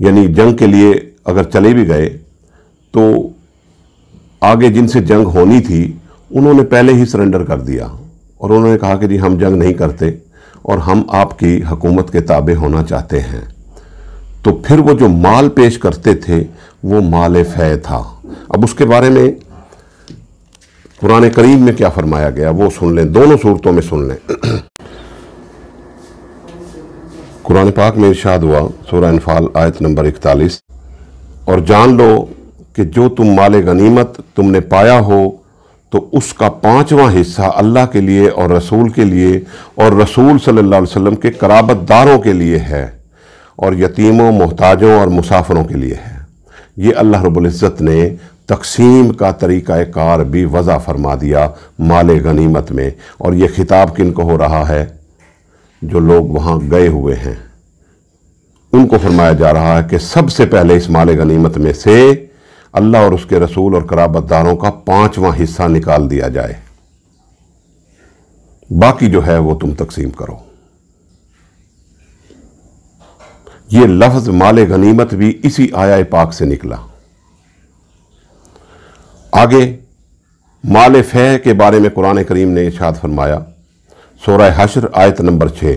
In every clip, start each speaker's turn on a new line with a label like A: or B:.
A: یعنی جنگ کے لیے اگر چلے بھی گئے تو آگے جن سے جنگ ہونی تھی انہوں نے پہلے ہی سرنڈر کر دیا اور انہوں نے کہا کہ جی ہم جنگ نہیں کرتے اور ہم آپ کی حکومت کے تابع ہونا چاہتے ہیں، تو پھر وہ جو مال پیش کرتے تھے وہ مال فے تھا۔ اب اس کے بارے میں قرآن کریم میں کیا فرمایا گیا وہ سن لیں، دونوں صورتوں میں سن لیں۔ قرآن پاک میں ارشاد ہوا سورہ انفال آیت نمبر 41، اور جان لو کہ جو تم مال غنیمت تم نے پایا ہو تو اس کا 5واں حصہ اللہ کے لیے اور رسول کے لیے اور رسول صلی اللہ علیہ وسلم کے قرابت داروں کے لیے ہے اور یتیموں، محتاجوں اور مسافروں کے لیے ہے۔ یہ اللہ رب العزت نے تقسیم کا طریقہ کار بھی وضع فرما دیا مال غنیمت میں، اور یہ خطاب کن کو ہو رہا ہے؟ جو لوگ وہاں گئے ہوئے ہیں ان کو فرمایا جا رہا ہے کہ سب سے پہلے اس مال غنیمت میں سے اللہ اور اس کے رسول اور قرابت داروں کا 5واں حصہ نکال دیا جائے، باقی جو ہے وہ تم تقسیم کرو۔ یہ لفظ مال غنیمت بھی اسی آیہ پاک سے نکلا۔ آگے مال فے کے بارے میں قرآن کریم نے ارشاد فرمایا سورہ حشر آیت نمبر 6،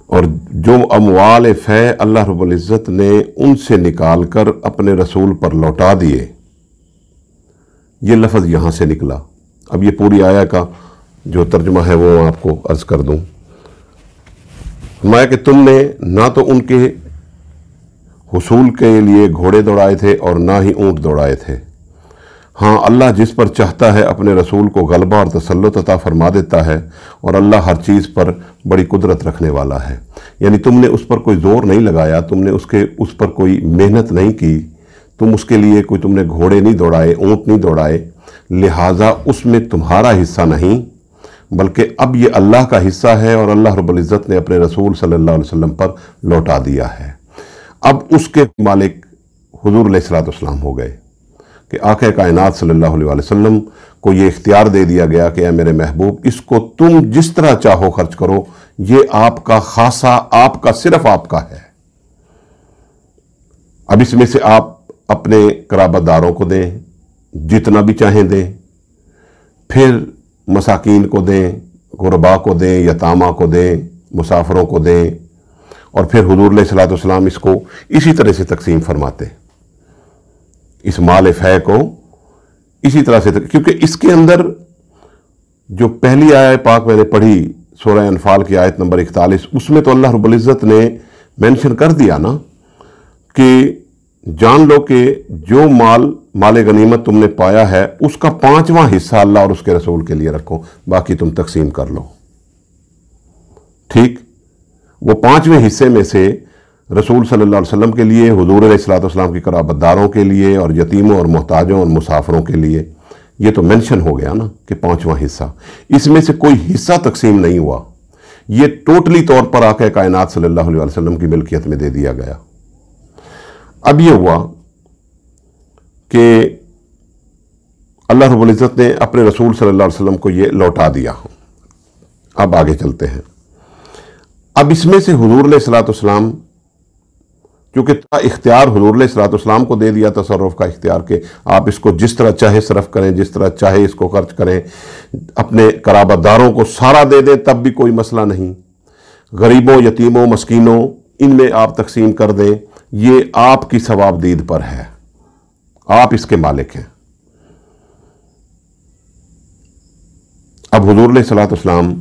A: اور جو اموال فے اللہ رب العزت نے ان سے نکال کر اپنے رسول پر لوٹا دیے، یہ لفظ یہاں سے نکلا۔ اب یہ پوری آیہ کا جو ترجمہ ہے وہ آپ کو عرض کر دوں۔ فرمایا کہ تم نے نہ تو ان کے حصول کے لیے گھوڑے دوڑائے تھے اور نہ ہی اونٹ دوڑائے تھے، ہاں اللہ جس پر چاہتا ہے اپنے رسول کو غلبہ اور تسلط عطا فرما دیتا ہے، اور اللہ ہر چیز پر بڑی قدرت رکھنے والا ہے۔ یعنی تم نے اس پر کوئی زور نہیں لگایا، تم نے اس پر کوئی محنت نہیں کی، تم اس کے لیے تم نے گھوڑے نہیں دوڑائے، اونٹ نہیں دوڑائے، لہٰذا اس میں تمہارا حصہ نہیں بلکہ اب یہ اللہ کا حصہ ہے، اور اللہ رب العزت نے اپنے رسول صلی اللہ علیہ وسلم پر لوٹا دیا ہے۔ اب اس کے مالک حضور علیہ الصلوۃ والسلام ہو گئے کہ آقا کائنات صلی اللہ علیہ وسلم کو یہ اختیار دے دیا گیا کہ اے میرے محبوب، اس کو تم جس طرح چاہو خرچ کرو، یہ آپ کا خاصہ، آپ کا، صرف آپ کا ہے۔ اب اس میں سے آپ اپنے قرابت داروں کو دیں، جتنا بھی چاہیں دیں، پھر مساکین کو دیں، غربا کو دیں، یتامہ کو دیں، مسافروں کو دیں، اور پھر حضور علیہ الصلوۃ والسلام اس کو اسی طرح سے تقسیم فرماتے، اس مال فے کو اسی طرح سے، کیونکہ اس کے اندر جو پہلی آیہ پاک میں نے پڑھی سورہ انفال کی آیت نمبر 41، اس میں تو اللہ رب العزت نے مینشن کر دیا نا کہ جان لو کہ جو مال غنیمت تم نے پایا ہے اس کا 5واں حصہ اللہ اور اس کے رسول کے لیے رکھو، باقی تم تقسیم کر لو۔ ٹھیک، وہ 5ویں حصے میں سے رسول صلی اللہ علیہ وسلم کے لیے، حضور علیہ الصلوۃ والسلام کی قرابت داروں کے لیے، اور یتیموں اور محتاجوں اور مسافروں کے لیے، یہ تو مینشن ہو گیا نا کہ 5واں حصہ، اس میں سے کوئی حصہ تقسیم نہیں ہوا، یہ ٹوٹلی طور پر آقا کائنات صلی اللہ علیہ وسلم کی ملکیت میں دے دیا گیا۔ اب یہ ہوا کہ اللہ رب العزت نے اپنے رسول صلی اللہ علیہ وسلم کو یہ لوٹا دیا۔ اب آگے چلتے ہیں۔ اب اس میں سے حضور علیہ الصلوۃ والسلام، کیونکہ اختیار حضور علیہ الصلوۃ والسلام کو دے دیا، تصرف کا اختیار، کہ آپ اس کو جس طرح چاہے صرف کریں، جس طرح چاہے اس کو خرچ کریں، اپنے قرابت داروں کو سارا دے دیں تب بھی کوئی مسئلہ نہیں، غریبوں، یتیموں، مسکینوں، ان میں آپ تقسیم کر دیں، یہ آپ کی ثواب دید پر ہے، آپ اس کے مالک ہیں۔ اب حضور علیہ الصلوۃ والسلام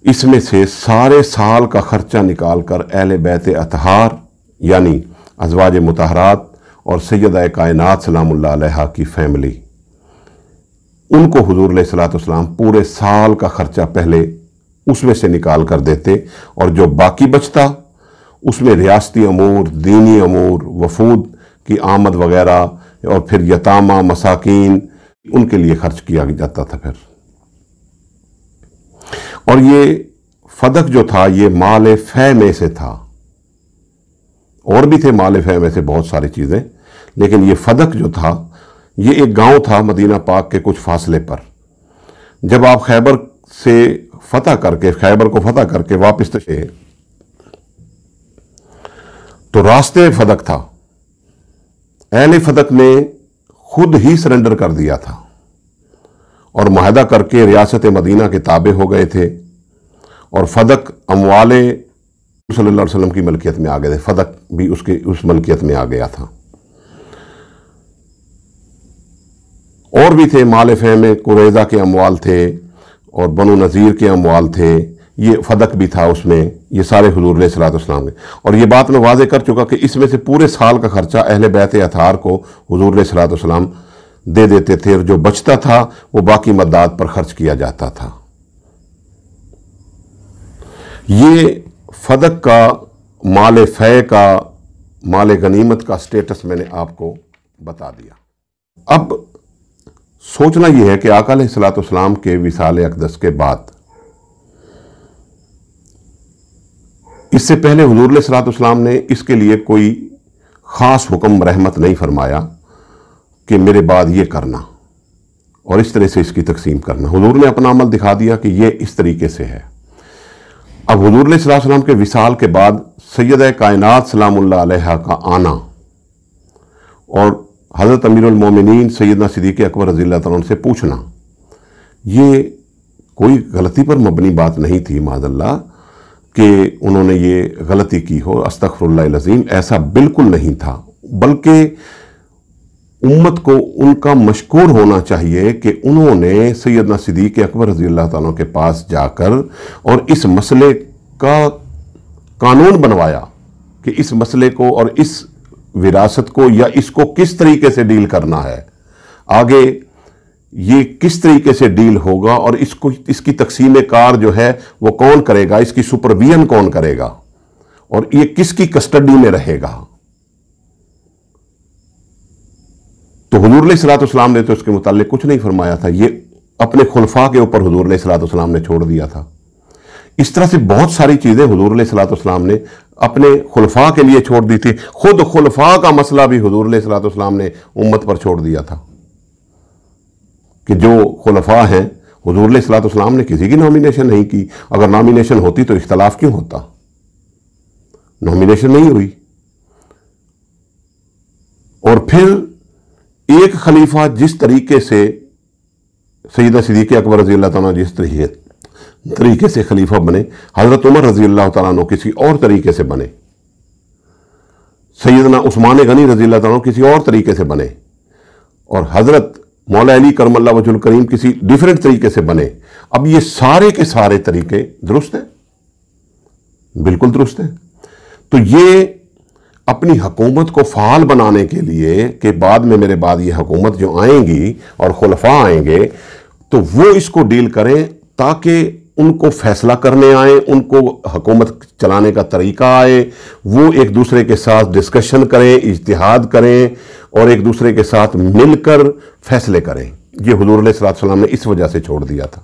A: اس میں سے سارے سال کا خرچہ نکال کر اہل بیت اطہار یعنی ازواج مطہرات اور سیدہ کائنات سلام اللہ علیہا کی فیملی، ان کو حضور علیہ الصلوۃ والسلام پورے سال کا خرچہ پہلے اس میں سے نکال کر دیتے، اور جو باقی بچتا اس میں ریاستی امور، دینی امور، وفود کی آمد وغیرہ، اور پھر یتامہ، مساکین، ان کے لیے خرچ کیا جاتا تھا پھر۔ اور یہ فدق جو تھا یہ مال فے میں سے تھا، اور بھی تھے مال فے میں سے بہت ساری چیزیں، لیکن یہ فدق جو تھا یہ ایک گاؤں تھا مدینہ پاک کے کچھ فاصلے پر۔ جب آپ خیبر کو فتح کر کے واپس تشے تو راستے فدق تھا، اہل فدق نے خود ہی سرنڈر کر دیا تھا اور معاہدہ کر کے ریاست مدینہ کے تابع ہو گئے تھے، اور فدق اموال صلی اللہ علیہ وسلم کی ملکیت میں آ گئے تھے، فدق بھی اس ملکیت میں آ گیا تھا۔ اور بھی تھے، مال فہم قریظہ کے اموال تھے اور بنو نذیر کے اموال تھے، یہ فدق بھی تھا اس میں، یہ سارے حضور علیہ الصلوۃ والسلام کے۔ اور یہ بات میں واضح کر چکا کہ اس میں سے پورے سال کا خرچہ اہل بیت اطہار کو حضور علیہ الصلوۃ والسلام دے دیتے تھے، اور جو بچتا تھا وہ باقی مداد پر خرچ کیا جاتا تھا۔ یہ فدق کا، مال فے کا، مال غنیمت کا سٹیٹس میں نے آپ کو بتا دیا۔ اب سوچنا یہ ہے کہ آقا علیہ الصلوۃ والسلام کے وصال اقدس کے بعد، اس سے پہلے حضور علیہ الصلوۃ والسلام نے اس کے لیے کوئی خاص حکم رحمت نہیں فرمایا کہ میرے بعد یہ کرنا اور اس طرح سے اس کی تقسیم کرنا۔ حضور نے اپنا عمل دکھا دیا کہ یہ اس طریقے سے ہے۔ اب حضور علیہ الصلوۃ والسلام کے وصال کے بعد سیدہ کائنات سلام اللہ علیہا کا آنا اور حضرت امیر المومنین سیدنا صدیق اکبر رضی اللہ تعالیٰ عنہ سے پوچھنا، یہ کوئی غلطی پر مبنی بات نہیں تھی معاذ اللہ کہ انہوں نے یہ غلطی کی ہو، استغفر اللہ العظیم، ایسا بالکل نہیں تھا، بلکہ امت کو ان کا مشکور ہونا چاہیے کہ انہوں نے سیدنا صدیق اکبر رضی اللہ تعالیٰ کے پاس جا کر اور اس مسئلے کا قانون بنوایا کہ اس مسئلے کو اور اس وراثت کو یا اس کو کس طریقے سے ڈیل کرنا ہے، آگے یہ کس طریقے سے ڈیل ہوگا، اور اس کی تقسیم کار جو ہے وہ کون کرے گا، اس کی سپرویژن کون کرے گا، اور یہ کس کی کسٹڈی میں رہے گا۔ تو حضور علیہ الصلوۃ والسلام نے تو اس کے متعلق کچھ نہیں فرمایا تھا، یہ اپنے خلفاء کے اوپر حضور علیہ الصلوۃ والسلام نے چھوڑ دیا تھا۔ اس طرح سے بہت ساری چیزیں حضور علیہ الصلوۃ والسلام نے اپنے خلفاء کے لیے چھوڑ دی تھی، خود خلفاء کا مسئلہ بھی حضور علیہ الصلوۃ والسلام نے امت پر چھوڑ دیا تھا کہ جو خلفاء ہیں، حضور علیہ الصلوۃ والسلام نے کسی کی نامینیشن نہیں کی، اگر نامینیشن ہوتی تو اختلاف کیوں ہوتا، نامینیشن نہیں ہوئی۔ اور پھر ایک خلیفہ جس طریقے سے سیدنا صدیق اکبر رضی اللہ تعالیٰ جس طریقے سے خلیفہ بنے، حضرت عمر رضی اللہ تعالیٰ عنہ کسی اور طریقے سے بنے، سیدنا عثمان غنی رضی اللہ تعالیٰ عنہ کسی اور طریقے سے بنے، اور حضرت مولا علی کرم اللہ وجہ الکریم کسی ڈیفرنٹ طریقے سے بنے۔ اب یہ سارے کے سارے طریقے درست ہیں، بالکل درست ہیں۔ تو یہ اپنی حکومت کو فعال بنانے کے لیے کہ بعد میں میرے بعد یہ حکومت جو آئیں گی اور خلفاء آئیں گے تو وہ اس کو ڈیل کریں تاکہ ان کو فیصلہ کرنے آئیں، ان کو حکومت چلانے کا طریقہ آئے، وہ ایک دوسرے کے ساتھ ڈسکشن کریں، اجتہاد کریں اور ایک دوسرے کے ساتھ مل کر فیصلے کریں۔ یہ حضور علیہ الصلوۃ والسلام نے اس وجہ سے چھوڑ دیا تھا۔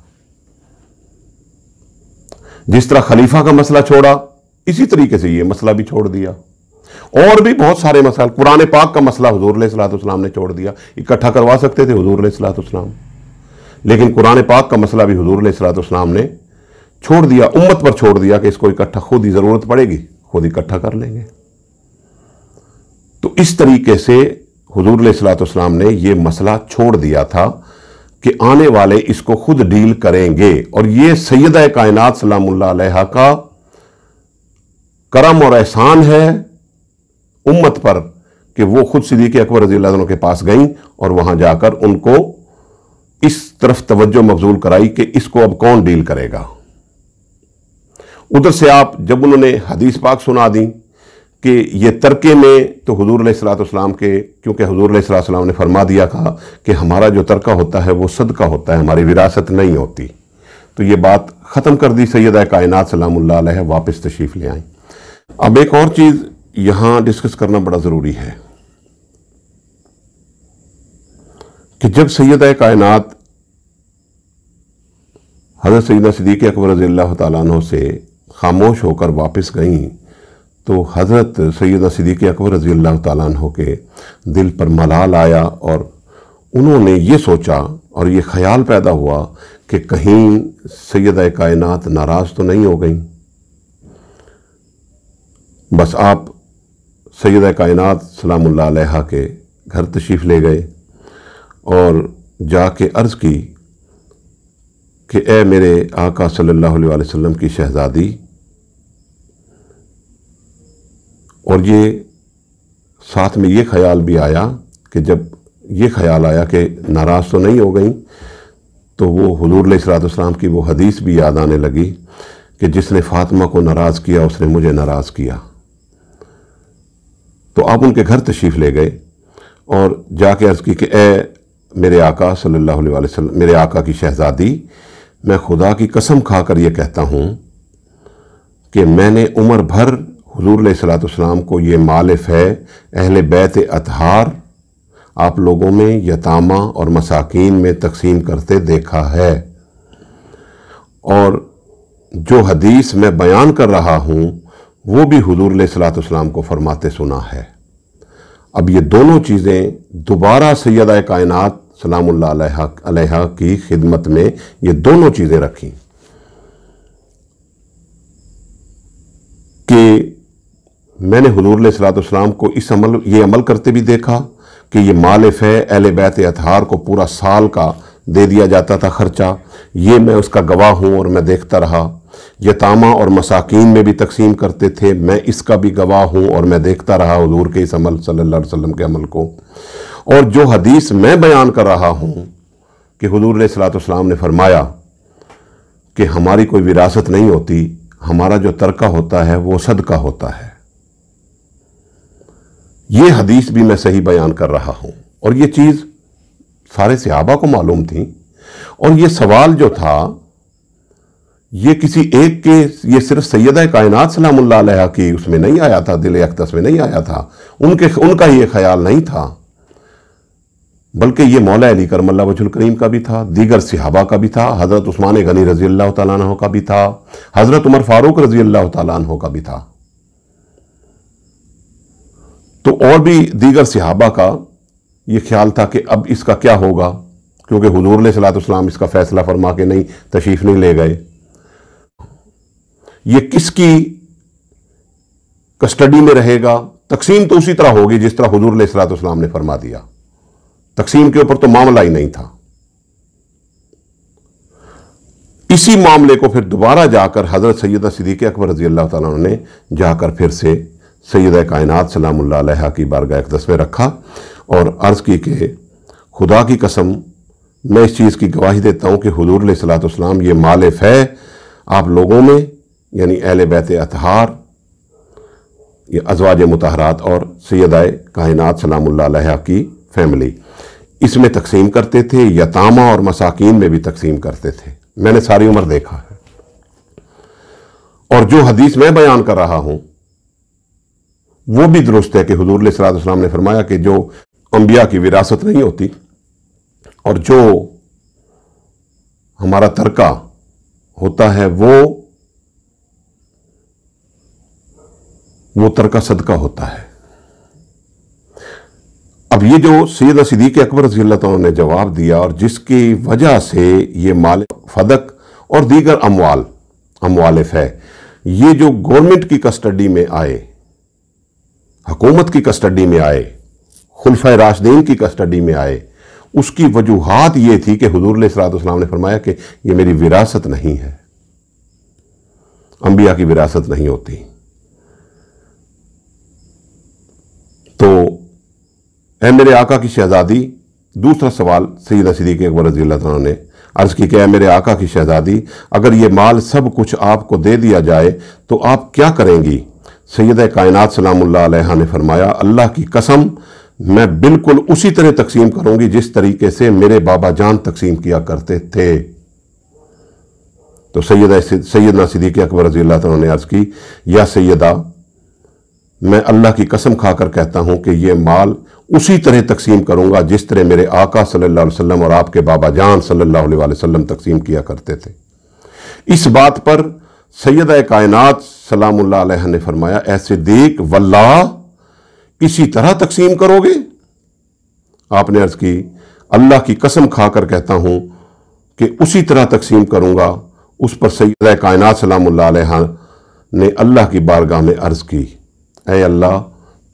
A: جس طرح خلیفہ کا مسئلہ چھوڑا، اسی طریقے سے یہ مسئلہ بھی چھوڑ دیا۔ اور بھی بہت سارے مسائل، قرآن پاک کا مسئلہ حضور علیہ الصلوۃ والسلام نے چھوڑ دیا، اکٹھا کروا سکتے تھے حضور علیہ الصلوۃ والسلام، لیکن قرآن پاک کا مسئلہ بھی حضور علیہ الصلوۃ والسلام نے چھوڑ دیا، امت پر چھوڑ دیا کہ اس کو اکٹھا خود ہی ضرورت پڑے گی، خود اکٹھا کر لیں گے۔ تو اس طریقے سے حضور علیہ الصلوۃ والسلام نے یہ مسئلہ چھوڑ دیا تھا کہ آنے والے اس کو خود ڈیل کریں گے، اور یہ سیدہ کائنات سلام اللہ علیہا کا کرم اور احسان ہے امت پر کہ وہ خود صدیق اکبر رضی اللہ عنہ کے پاس گئیں اور وہاں جا کر ان کو اس طرف توجہ مبذول کرائی کہ اس کو اب کون ڈیل کرے گا۔ ادھر سے آپ جب انہوں نے حدیث پاک سنا دیں کہ یہ ترکے میں، تو حضور علیہ الصلوۃ والسلام کے، کیونکہ حضور علیہ الصلوۃ والسلام نے فرما دیا کہا کہ ہمارا جو ترکہ ہوتا ہے وہ صدقہ ہوتا ہے، ہماری وراثت نہیں ہوتی، تو یہ بات ختم کر دی، سیدہ کائنات سلام اللہ علیہ واپس تشریف لے آئیں۔ اب ایک اور چیز یہاں ڈسکس کرنا بڑا ضروری ہے کہ جب سیدہ کائنات حضرت سیدنا صدیق اکبر رضی اللہ تعالیٰ عنہ سے خاموش ہو کر واپس گئیں تو حضرت سیدنا صدیق اکبر رضی اللہ تعالیٰ عنہ کے دل پر ملال آیا، اور انہوں نے یہ سوچا اور یہ خیال پیدا ہوا کہ کہیں سیدہ کائنات ناراض تو نہیں ہو گئیں۔ بس آپ سیدہ کائنات سلام اللہ علیہا کے گھر تشریف لے گئے اور جا کے عرض کی کہ اے میرے آقا صلی اللہ علیہ وسلم کی شہزادی، اور یہ ساتھ میں یہ خیال بھی آیا کہ جب یہ خیال آیا کہ ناراض تو نہیں ہو گئیں، تو وہ حضور علیہ الصلوۃ والسلام کی وہ حدیث بھی یاد آنے لگی کہ جس نے فاطمہ کو ناراض کیا اس نے مجھے ناراض کیا۔ تو آپ ان کے گھر تشریف لے گئے اور جا کے عرض کی کہ اے میرے آقا صلی اللہ علیہ وسلم، میرے آقا کی شہزادی، میں خدا کی قسم کھا کر یہ کہتا ہوں کہ میں نے عمر بھر حضور علیہ الصلوۃ والسلام کو یہ مال فے اہل بیت اطہار آپ لوگوں میں یتامہ اور مساکین میں تقسیم کرتے دیکھا ہے، اور جو حدیث میں بیان کر رہا ہوں وہ بھی حضور علیہ الصلوۃ والسلام کو فرماتے سنا ہے۔ اب یہ دونوں چیزیں دوبارہ سیدہ کائنات سلام اللہ علیہا کی خدمت میں یہ دونوں چیزیں رکھیں کہ میں نے حضور علیہ الصلوۃ والسلام کو یہ عمل کرتے بھی دیکھا کہ یہ مال فے اہل بیت اطہار کو پورا سال کا دے دیا جاتا تھا خرچہ، یہ میں اس کا گواہ ہوں اور میں دیکھتا رہا۔ یتامہ اور مساکین میں بھی تقسیم کرتے تھے، میں اس کا بھی گواہ ہوں اور میں دیکھتا رہا حضور کے اس عمل صلی اللہ علیہ وسلم کے عمل کو۔ اور جو حدیث میں بیان کر رہا ہوں کہ حضور علیہ الصلوۃ والسلام نے فرمایا کہ ہماری کوئی وراثت نہیں ہوتی، ہمارا جو ترکہ ہوتا ہے وہ صدقہ ہوتا ہے، یہ حدیث بھی میں صحیح بیان کر رہا ہوں، اور یہ چیز سارے صحابہ کو معلوم تھی۔ اور یہ سوال جو تھا یہ کسی ایک کے، یہ صرف سیدہ کائنات سلام اللہ علیہا کی اس میں نہیں آیا تھا، دل اقدس میں نہیں آیا تھا، ان کا یہ خیال نہیں تھا، بلکہ یہ مولا علی کرم اللہ وجہ الکریم کا بھی تھا، دیگر صحابہ کا بھی تھا، حضرت عثمان غنی رضی اللہ تعالیٰ عنہ کا بھی تھا، حضرت عمر فاروق رضی اللہ تعالیٰ عنہ کا بھی تھا، تو اور بھی دیگر صحابہ کا یہ خیال تھا کہ اب اس کا کیا ہوگا، کیونکہ حضور علیہ الصلوۃ والسلام اس کا فیصلہ فرما کے نہیں تشریف نہیں لے گئے، یہ کس کی کسٹڈی میں رہے گا۔ تقسیم تو اسی طرح ہوگی جس طرح حضور علیہ الصلوۃ والسلام نے فرما دیا، تقسیم کے اوپر تو معاملہ ہی نہیں تھا۔ اسی معاملے کو پھر دوبارہ جا کر حضرت سیدہ صدیقہ اکبر رضی اللہ تعالیٰ عنہ نے جا کر پھر سے سیدہ کائنات سلام اللہ علیہا کی بارگاہ اقدس میں رکھا اور عرض کی کہ خدا کی قسم میں اس چیز کی گواہی دیتا ہوں کہ حضور علیہ الصلوۃ والسلام یہ مال فے آپ لوگوں میں، یعنی اہل بیت اطہار، یہ ازواج مطہرات اور سیدہ کائنات سلام اللہ علیہا کی فیملی، اس میں تقسیم کرتے تھے، یتامہ اور مساکین میں بھی تقسیم کرتے تھے۔ میں نے ساری عمر دیکھا ہے، اور جو حدیث میں بیان کر رہا ہوں وہ بھی درست ہے کہ حضور علیہ الصلوۃ والسلام نے فرمایا کہ جو انبیاء کی وراثت نہیں ہوتی اور جو ہمارا ترکہ ہوتا ہے وہ ترکہ صدقہ ہوتا ہے۔ اب یہ جو سیدہ صدیقہ اکبر رضی اللہ تعالیٰ نے جواب دیا اور جس کی وجہ سے یہ مال فدق اور دیگر اموال فے یہ جو گورنمنٹ کی کسٹڈی میں آئے، حکومت کی کسٹڈی میں آئے، خلفائے راشدین کی کسٹڈی میں آئے، اس کی وجوہات یہ تھی کہ حضور علیہ الصلوۃ والسلام نے فرمایا کہ یہ میری وراثت نہیں ہے، انبیاء کی وراثت نہیں ہوتی۔ تو اے میرے آقا کی شہزادی، دوسرا سوال سیدہ صدیقہ اکبر رضی اللہ تعالیٰ نے عرض کی کہ اے میرے آقا کی شہزادی، اگر یہ مال سب کچھ آپ کو دے دیا جائے تو آپ کیا کریں گی؟ سیدہ کائنات سلام اللہ علیہا نے فرمایا اللہ کی قسم میں بالکل اسی طرح تقسیم کروں گی جس طریقے سے میرے بابا جان تقسیم کیا کرتے تھے۔ تو سیدنا صدیقہ اکبر رضی اللہ تعالیٰ نے عرض کی یا سیدہ، میں اللہ کی قسم کھا کر کہتا ہوں کہ یہ مال اسی طرح تقسیم کروں گا جس طرح میرے آقا صلی اللہ علیہ وسلم اور آپ کے بابا جان صلی اللہ علیہ وسلم تقسیم کیا کرتے تھے۔ اس بات پر سیدہ کائنات سلام اللہ علیہ نے فرمایا اے صدیق واللہ اسی طرح تقسیم کرو گے؟ آپ نے عرض کی اللہ کی قسم کھا کر کہتا ہوں کہ اسی طرح تقسیم کروں گا۔ اس پر سیدہ کائنات سلام اللہ علیہ نے اللہ کی بارگاہ میں عرض کی اے اللہ،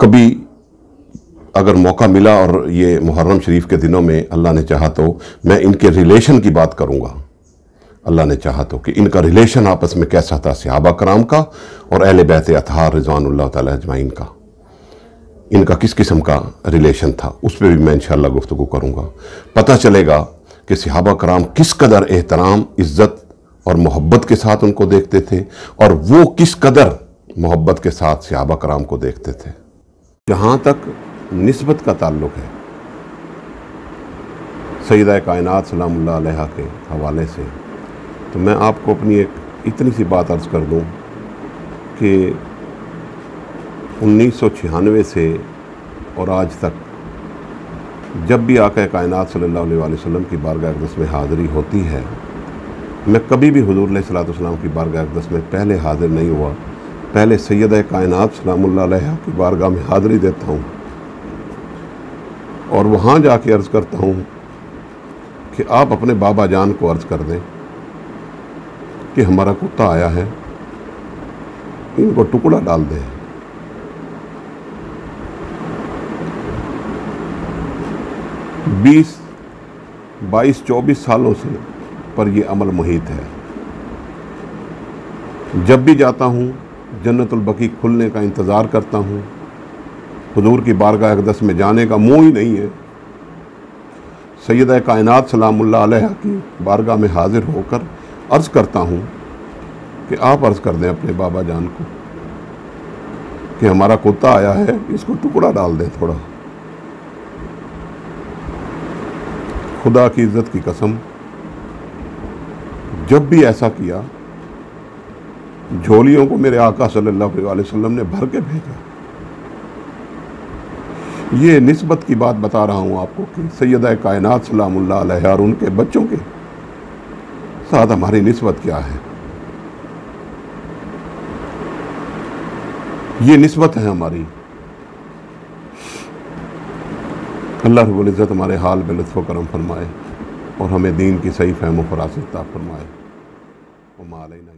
A: کبھی اگر موقع ملا اور یہ محرم شریف کے دنوں میں اللہ نے چاہا تو میں ان کے ریلیشن کی بات کروں گا، اللہ نے چاہا تو، کہ ان کا ریلیشن آپس میں کیسا تھا، صحابہ کرام کا اور اہل بیت اطہار رضوان اللہ تعالی اجمعین کا، ان کا کس قسم کا ریلیشن تھا، اس پہ بھی میں انشاءاللہ گفتگو کروں گا۔ پتہ چلے گا کہ صحابہ کرام کس قدر احترام، عزت اور محبت کے ساتھ ان کو دیکھتے تھے، اور وہ کس قدر محبت کے ساتھ صحابہ کرام کو دیکھتے تھے۔ جہاں تک نسبت کا تعلق ہے سیدہ کائنات سلام اللہ علیہا کے حوالے سے، تو میں آپ کو اپنی ایک اتنی سی بات عرض کر دوں کہ 1996 سے اور آج تک جب بھی آقا کائنات صلی اللہ علیہ وسلم کی بارگاہ اقدس میں حاضری ہوتی ہے، میں کبھی بھی حضور علیہ السلام کی بارگاہ اقدس میں پہلے حاضر نہیں ہوا، پہلے سیدہ کائنات سلام اللہ علیہا کی بارگاہ میں حاضری دیتا ہوں اور وہاں جا کے عرض کرتا ہوں کہ آپ اپنے بابا جان کو عرض کر دیں کہ ہمارا کتا آیا ہے، ان کو ٹکڑا ڈال دیں۔ 22 سالوں سے پر یہ عمل محیط ہے۔ جب بھی جاتا ہوں جنت البقیع کھلنے کا انتظار کرتا ہوں، حضور کی بارگاہ اقدس میں جانے کا منہ ہی نہیں ہے۔ سیدہ کائنات سلام اللہ علیہا کی بارگاہ میں حاضر ہو کر عرض کرتا ہوں کہ آپ عرض کر دیں اپنے بابا جان کو کہ ہمارا کتا آیا ہے، اس کو ٹکڑا ڈال دیں تھوڑا۔ خدا کی عزت کی قسم، جب بھی ایسا کیا جھولیوں کو میرے آقا صلی اللہ علیہ وسلم نے بھر کے بھیجا۔ یہ نسبت کی بات بتا رہا ہوں آپ کو کہ سیدہ کائنات سلام اللہ علیہا اور ان کے بچوں کے ساتھ ہماری نسبت کیا ہے۔ یہ نسبت ہے ہماری۔ اللہ رب العزت ہمارے حال میں لطف و کرم فرمائے اور ہمیں دین کی صحیح فہم و فراست عطا فرمائے۔ وما علینا